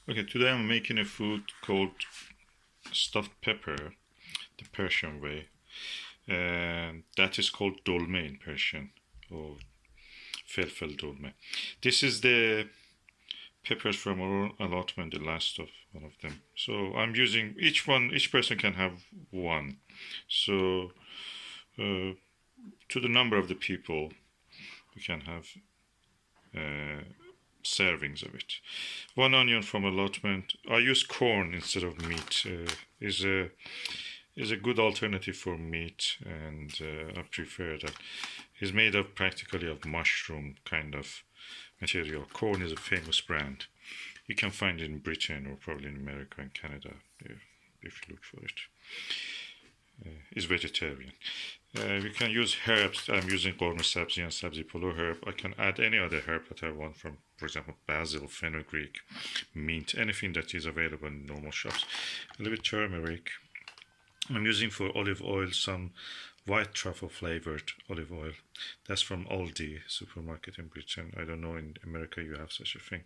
Okay, today I'm making a food called stuffed pepper, the Persian way, and that is called dolmeh in Persian, or felfel dolmeh. This is the peppers from our allotment, the last of one of them. So I'm using each one. Each person can have one. So to the number of the people, we can have uh, servings of it. One onion from allotment. I use corn instead of meat. Is a good alternative for meat, and I prefer that. It's made of practically of mushroom kind of material. Corn is a famous brand. You can find it in Britain or probably in America and Canada if you look for it. It's vegetarian. We can use herbs. I'm using Dolmeh sabzi and sabzi polo herb. I can add any other herb that I want from, for example, basil, fenugreek, mint, anything that is available in normal shops. A little bit turmeric. I'm using for olive oil some white truffle flavored olive oil. That's from Aldi supermarket in Britain. I don't know in America you have such a thing.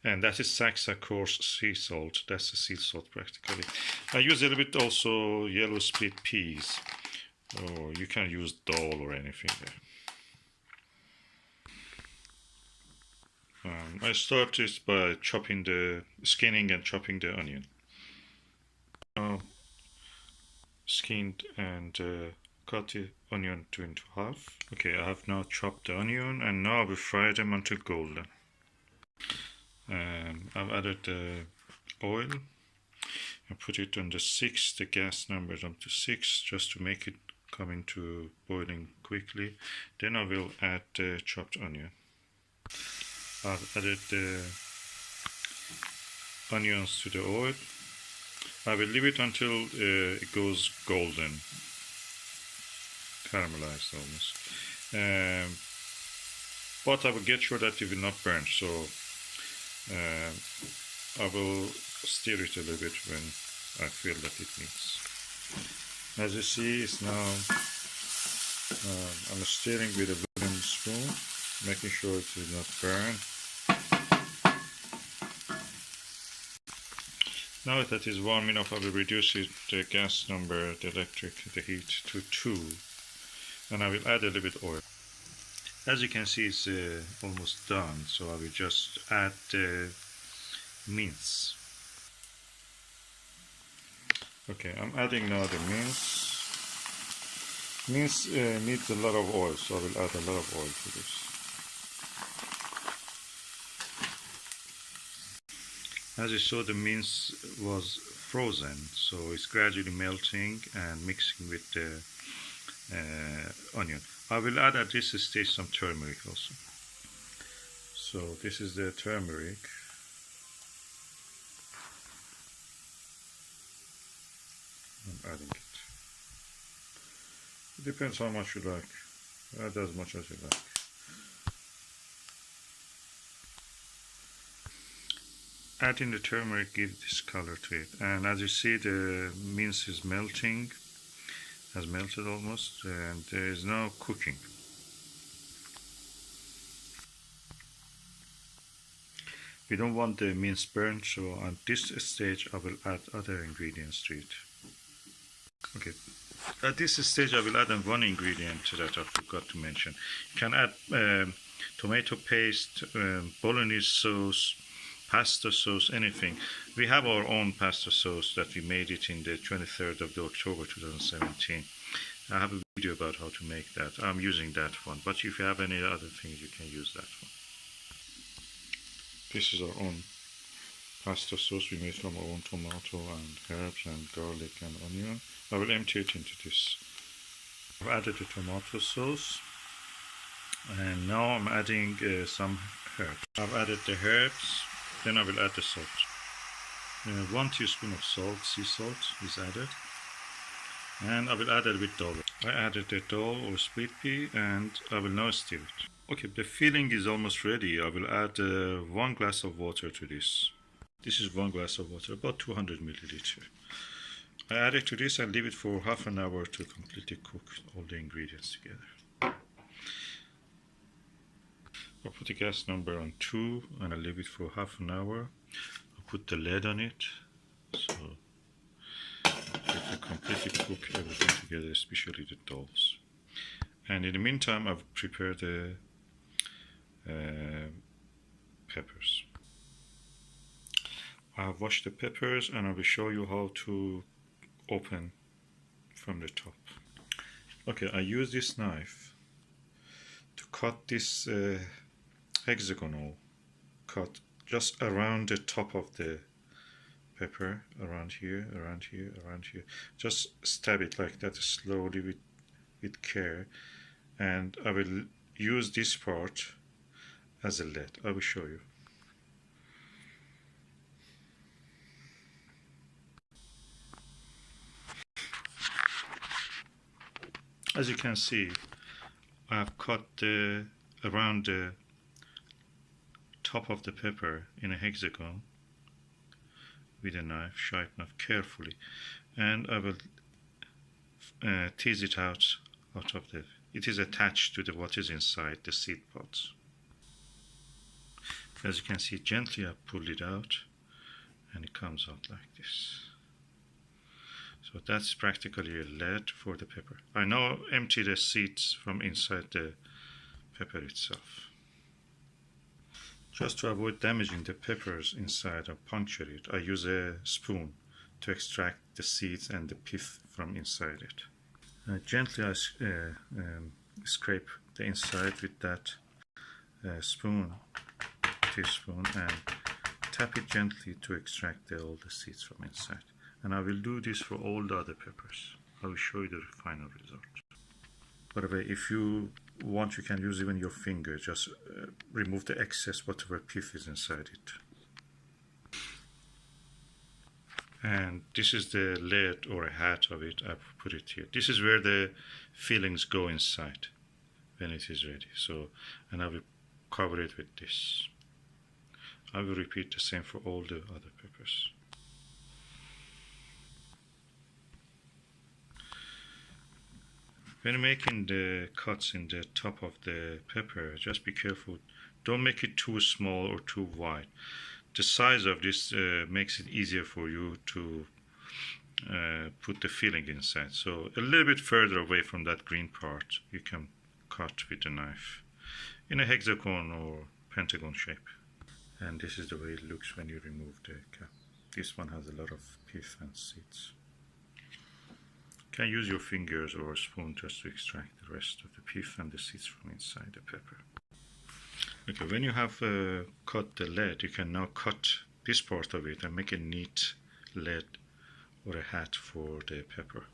And that is Saxa coarse sea salt. That's the sea salt practically. I use a little bit also yellow split peas. Or you can use dal or anything there. I start this by skinning and chopping the onion. Skinned and cut the onion into half. Okay, I have now chopped the onion and now I will fry them until golden. I've added the oil. I put it on the gas number up to 6, just to make it come into boiling quickly. Then I will add the chopped onion. I've added the onions to the oil. I will leave it until it goes golden, caramelized almost. But I will get sure that it will not burn, so I will stir it a little bit when I feel that it needs. As you see, it's now I'm stirring with a wooden spoon, making sure it will not burn. Now that is warm enough, I will reduce the gas number, the heat to 2, and I will add a little bit oil. As you can see, it's almost done, so I will just add the mince. Okay, I'm adding now the mince. Mince needs a lot of oil, so I will add a lot of oil to this. As you saw, the mince was frozen, so it's gradually melting and mixing with the onion. I will add at this stage some turmeric also. So this is the turmeric. I'm adding it. It depends how much you like. Add as much as you like. Adding the turmeric gives this color to it, and as you see, the mince is melting, has melted almost, and there is now cooking. We don't want the mince burnt, so at this stage I will add other ingredients to it. Okay, at this stage I will add one ingredient that I forgot to mention. You can add tomato paste, bolognese sauce, pasta sauce, anything. We have our own pasta sauce that we made it in the 23rd of October 2017. I have a video about how to make that. I'm using that one, but if you have any other things, you can use that one. This is our own pasta sauce we made from our own tomato and herbs and garlic and onion. I will empty it into this. I've added the tomato sauce, and now I'm adding some herbs. I've added the herbs. Then I will add the salt. 1 teaspoon of salt, sea salt, is added. And I will add a little bit dal. I added the dal or split pea, and I will now stir it. Okay, the filling is almost ready. I will add 1 glass of water to this. This is 1 glass of water, about 200 milliliter. I add it to this and leave it for half an hour to completely cook all the ingredients together. I'll put the gas number on 2 and I'll leave it for half an hour. I'll put the lid on it, so it will completely cook everything together, especially the dolls. And in the meantime, I've prepared the peppers. I've washed the peppers and I will show you how to open from the top. Okay, I use this knife to cut this hexagonal cut just around the top of the pepper, around here, around here, around here. Just stab it like that slowly with care, and I will use this part as a lid. I will show you. As you can see, I have cut around the top of the pepper in a hexagon with a knife, sharp knife, carefully, and I will tease it out of the. It is attached to what is inside the seed pods. As you can see, gently I pull it out, and it comes out like this. So that's practically a lid for the pepper. I now empty the seeds from inside the pepper itself. Just to avoid damaging the peppers inside or puncture it, I use a spoon to extract the seeds and the pith from inside it. Gently I scrape the inside with that teaspoon, and tap it gently to extract all the seeds from inside. And I will do this for all the other peppers. I will show you the final result. By the way, if you want, you can use even your finger. Just remove the excess, whatever pith is inside it. And this is the lid or a hat of it. I put it here. This is where the fillings go inside when it is ready. So, and I will cover it with this. I will repeat the same for all the other peppers. When making the cuts in the top of the pepper, just be careful. Don't make it too small or too wide. The size of this makes it easier for you to put the filling inside. So a little bit further away from that green part, you can cut with the knife in a hexagon or pentagon shape. And this is the way it looks when you remove the cap. This one has a lot of pith and seeds. You can use your fingers or a spoon just to extract the rest of the pith and the seeds from inside the pepper. Okay, when you have cut the lid, you can now cut this part of it and make a neat lid or a hat for the pepper.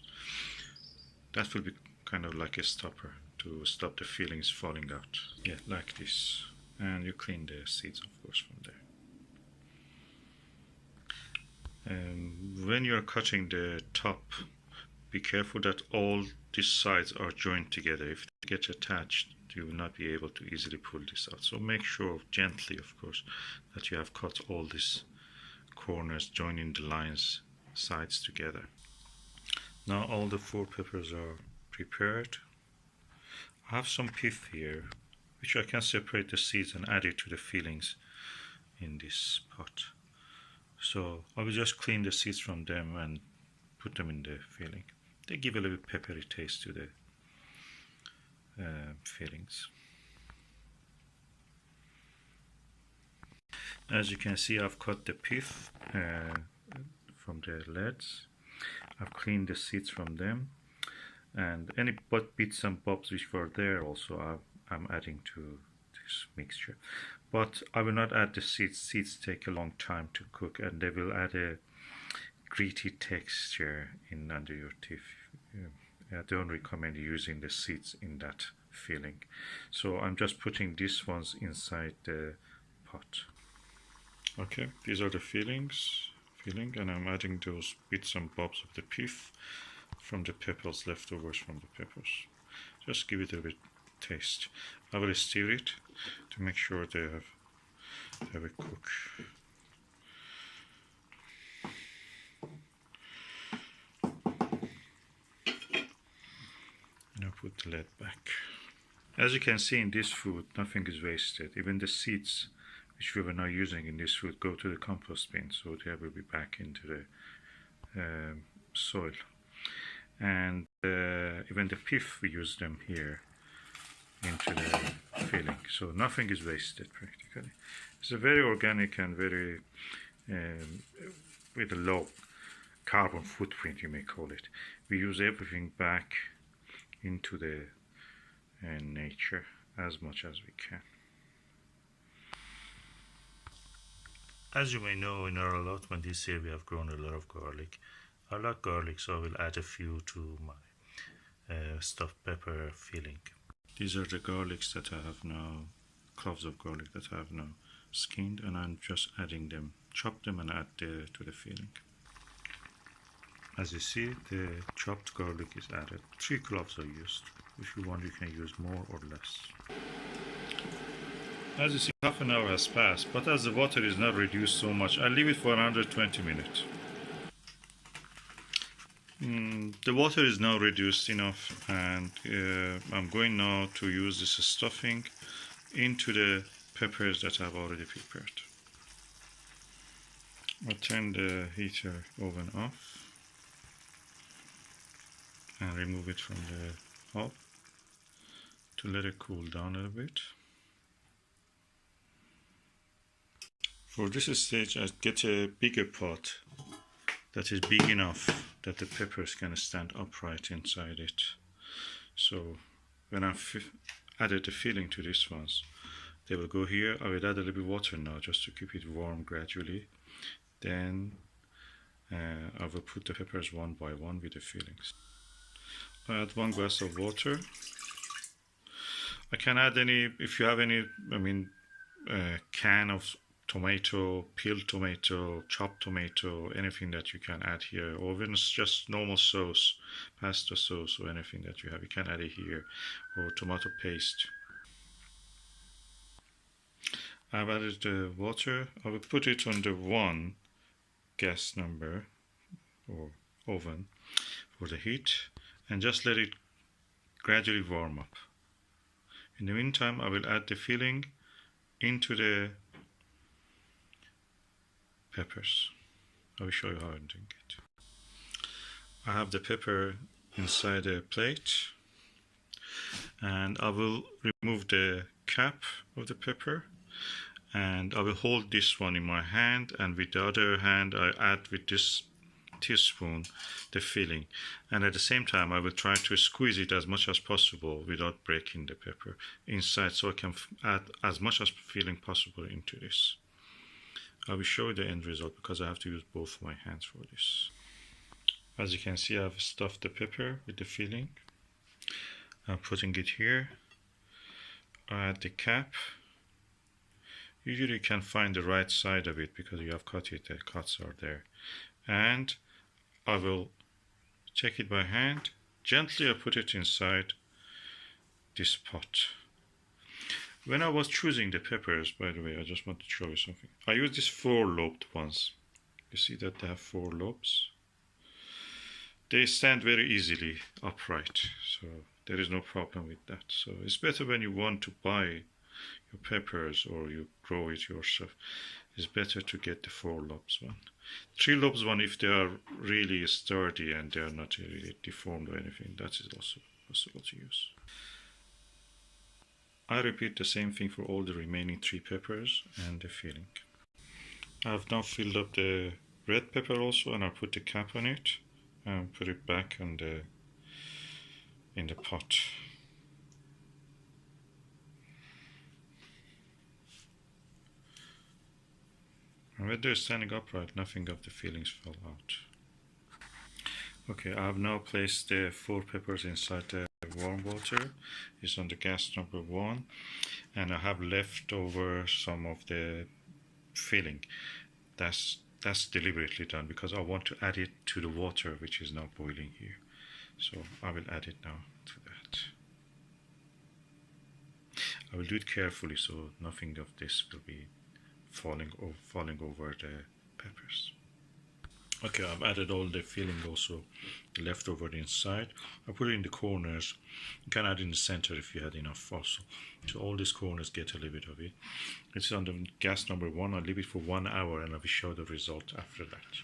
That will be kind of like a stopper to stop the fillings falling out. Yeah, like this. And you clean the seeds, of course, from there. When you're cutting the top, be careful that all these sides are joined together. If they get attached, you will not be able to easily pull this out. So make sure, gently of course, that you have cut all these corners, joining the lines, sides together. Now all the 4 peppers are prepared. I have some pith here, which I can separate the seeds and add it to the fillings in this pot. So I will just clean the seeds from them and put them in the filling. They give a little peppery taste to the fillings. As you can see, I've cut the pith from the lids. I've cleaned the seeds from them, and any bits and bobs which were there also I'm adding to this mixture. But I will not add the seeds. Seeds take a long time to cook, and they will add a gritty texture in under your teeth. I don't recommend using the seeds in that filling. So I'm just putting these ones inside the pot. Okay, these are the filling, and I'm adding those bits and bobs of the pith from the peppers, leftovers from the peppers. Just give it a bit taste. I will stir it to make sure they have a cook. And I'll put the lid back. As you can see in this food, nothing is wasted. Even the seeds which we were not using in this food, go to the compost bin, so they will be back into the soil. And even the pith, we use them here into the filling, so nothing is wasted practically. It's a very organic and very with a low carbon footprint, you may call it. We use everything back into the nature as much as we can. As you may know, in our allotment this year we have grown a lot of garlic. I like garlic, so I will add a few to my stuffed pepper filling. These are the garlics that I have now, cloves of garlic that I have now skinned, and I'm just adding them, chop them and add to the filling. As you see, the chopped garlic is added. 3 cloves are used. If you want, you can use more or less. As you see, half an hour has passed, but as the water is not reduced so much, I leave it for another 20 minutes. The water is now reduced enough, and I'm going now to use this stuffing into the peppers that I've already prepared. I'll turn the heater oven off and remove it from the hob to let it cool down a little bit. For this stage, I get a bigger pot that is big enough that the peppers can stand upright inside it. So when I've added the filling to these ones, they will go here. I will add a little bit of water now just to keep it warm gradually. Then I will put the peppers one by one with the fillings. I add 1 glass of water. I can add any, if you have any, can of tomato, peeled tomato, chopped tomato, anything that you can add here, or even just normal sauce, pasta sauce or anything that you have, you can add it here, or tomato paste. I've added the water. I will put it on the 1 gas number or oven for the heat and just let it gradually warm up. In the meantime, I will add the filling into the peppers. I will show you how I'm doing it. I have the pepper inside a plate, and I will remove the cap of the pepper, and I will hold this one in my hand, and with the other hand I add with this teaspoon the filling, and at the same time I will try to squeeze it as much as possible without breaking the pepper inside, so I can add as much as filling possible into this. I will show you the end result because I have to use both my hands for this. As you can see, I've stuffed the pepper with the filling. I'm putting it here. I add the cap. Usually you can find the right side of it because you have cut it, the cuts are there. And I will take it by hand. Gently I put it inside this pot. When I was choosing the peppers, by the way, I just want to show you something. I use these 4-lobed ones. You see that they have 4 lobes? They stand very easily upright, so there is no problem with that. So it's better when you want to buy your peppers or you grow it yourself. It's better to get the 4 lobes one. 3 lobes one, if they are really sturdy and they are not really deformed or anything, that is also possible to use. I repeat the same thing for all the remaining 3 peppers and the filling. I've now filled up the red pepper also, and I put the cap on it and put it back on in the pot. And when they're standing upright, nothing of the fillings fell out. Okay, I have now placed the 4 peppers inside the warm water. It's on the gas number 1, and I have left over some of the filling. That's deliberately done because I want to add it to the water which is now boiling here. So I will add it now to that. I will do it carefully so nothing of this will be falling over the peppers. Okay, I've added all the filling also left over the inside. I put it in the corners. You can add in the center if you had enough also. So all these corners get a little bit of it. It's on the gas number 1. I'll leave it for 1 hour and I will show the result after that.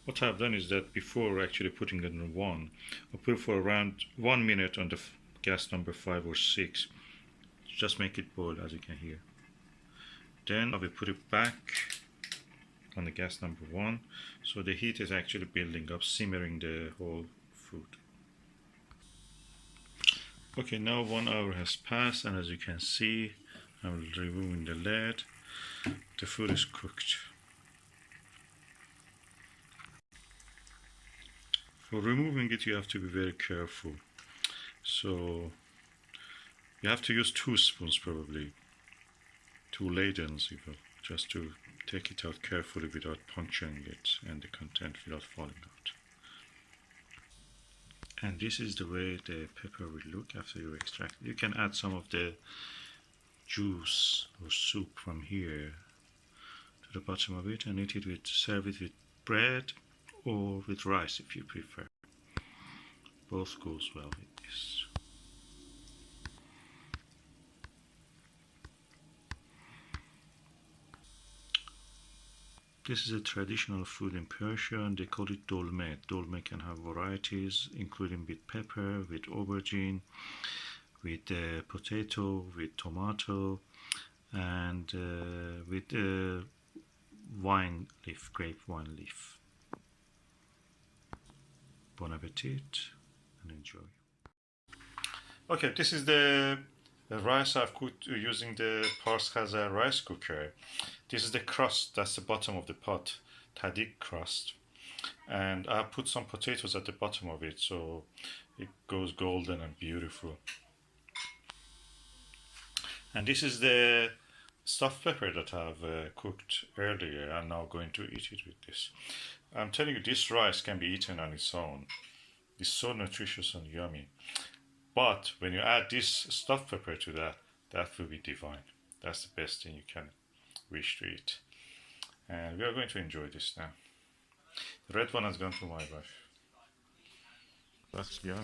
What I've done is that before actually putting it in 1, I put it for around 1 minute on the gas number 5 or 6. Just make it boil as you can hear. Then I will put it back on the gas number 1, so the heat is actually building up, simmering the whole food. Okay, now 1 hour has passed, and as you can see, I'm removing the lid. The food is cooked. For removing it, you have to be very careful. So you have to use 2 spoons probably, 2 ladles even, just to take it out carefully without puncturing it and the content without falling out. And this is the way the pepper will look after you extract it. You can add some of the juice or soup from here to the bottom of it and eat it with, serve it with bread or with rice if you prefer. Both goes well with this. This is a traditional food in Persia and they call it dolmeh. Dolmeh can have varieties including with pepper, with aubergine, with potato, with tomato, and with wine leaf, grape wine leaf. Bon appetit and enjoy. Okay, this is the rice I've cooked using the Pars Khazar rice cooker. This is the crust, that's the bottom of the pot, tadik crust. And I put some potatoes at the bottom of it so it goes golden and beautiful. And this is the stuffed pepper that I've cooked earlier. I'm now going to eat it with this. I'm telling you, this rice can be eaten on its own. It's so nutritious and yummy. But when you add this stuffed pepper to that, that will be divine. That's the best thing you can wish to eat. And we are going to enjoy this now. The red one has gone to my wife. That's yummy.